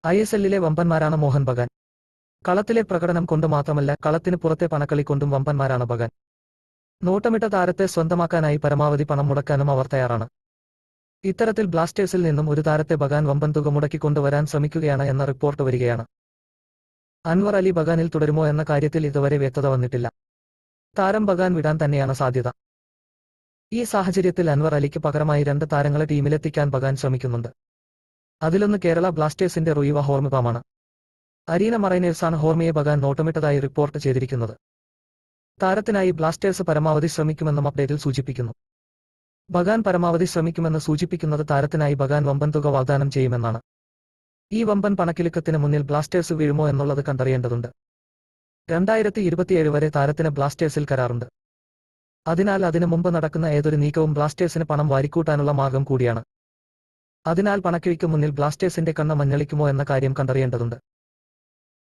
ISLലെ വമ്പന്മാരാണ് മോഹൻ ബഗാൻ. കളത്തിലെ പ്രകടനം കൊണ്ട് മാത്രമല്ല, കളത്തിന് പുറത്തെ പണക്കളി കൊണ്ടും വമ്പന്മാരാണ് ബഗാൻ. നോട്ടമിട്ട താരത്തെ സ്വന്തമാക്കാനായി പരമാവധി പണം മുടക്കാനും അവർ തയ്യാറാണ്. ഇത്തരത്തിൽ ബ്ലാസ്റ്റേഴ്സിൽ നിന്നും ഒരു താരത്തെ ബഗാൻ വമ്പൻ തുക മുടക്കിക്കൊണ്ടുവരാൻ ശ്രമിക്കുകയാണ് എന്ന റിപ്പോർട്ട് വരികയാണ്. അൻവർ അലി ബഗാനിൽ തുടരുമോ എന്ന കാര്യത്തിൽ ഇതുവരെ വ്യക്തത വന്നിട്ടില്ല. താരം ബഗാൻ വിടാൻ തന്നെയാണ് സാധ്യത. ഈ സാഹചര്യത്തിൽ അൻവർ അലിക്ക് പകരമായി 2 താരങ്ങളെ ടീമിലെത്തിക്കാൻ ബഗാൻ ശ്രമിക്കുന്നുണ്ട്. അതിലൊന്ന് കേരള ബ്ലാസ്റ്റേഴ്സിന്റെ റുയിവ ഹോർമിപാമാണ്. അരീന മറൈനേഴ്സാണ് ഹോർമിയെ ബഗാൻ നോട്ടമിട്ടതായി റിപ്പോർട്ട് ചെയ്തിരിക്കുന്നത്. താരത്തിനായി ബ്ലാസ്റ്റേഴ്സ് പരമാവധി ശ്രമിക്കുമെന്നും അപ്ഡേറ്റിൽ സൂചിപ്പിക്കുന്നു. ബഗാൻ പരമാവധി ശ്രമിക്കുമെന്ന് സൂചിപ്പിക്കുന്നത് താരത്തിനായി ബഗാൻ വമ്പൻ തുക വാഗ്ദാനം ചെയ്യുമെന്നാണ്. ഈ വമ്പൻ പണക്കിലുക്കത്തിന് മുന്നിൽ ബ്ലാസ്റ്റേഴ്സ് വീഴുമോ എന്നുള്ളത് കണ്ടറിയേണ്ടതുണ്ട്. 2027 വരെ താരത്തിന് ബ്ലാസ്റ്റേഴ്സിൽ കരാറുണ്ട്. അതിനാൽ അതിനു മുമ്പ് നടക്കുന്ന ഏതൊരു നീക്കവും ബ്ലാസ്റ്റേഴ്സിന് പണം വാരിക്കൂട്ടാനുള്ള മാർഗം കൂടിയാണ്. അതിനാൽ പണക്കിഴിക്ക് മുന്നിൽ ബ്ലാസ്റ്റേഴ്സിന്റെ കണ്ണ് മഞ്ഞളിക്കുമോ എന്ന കാര്യം കണ്ടറിയേണ്ടതുണ്ട്.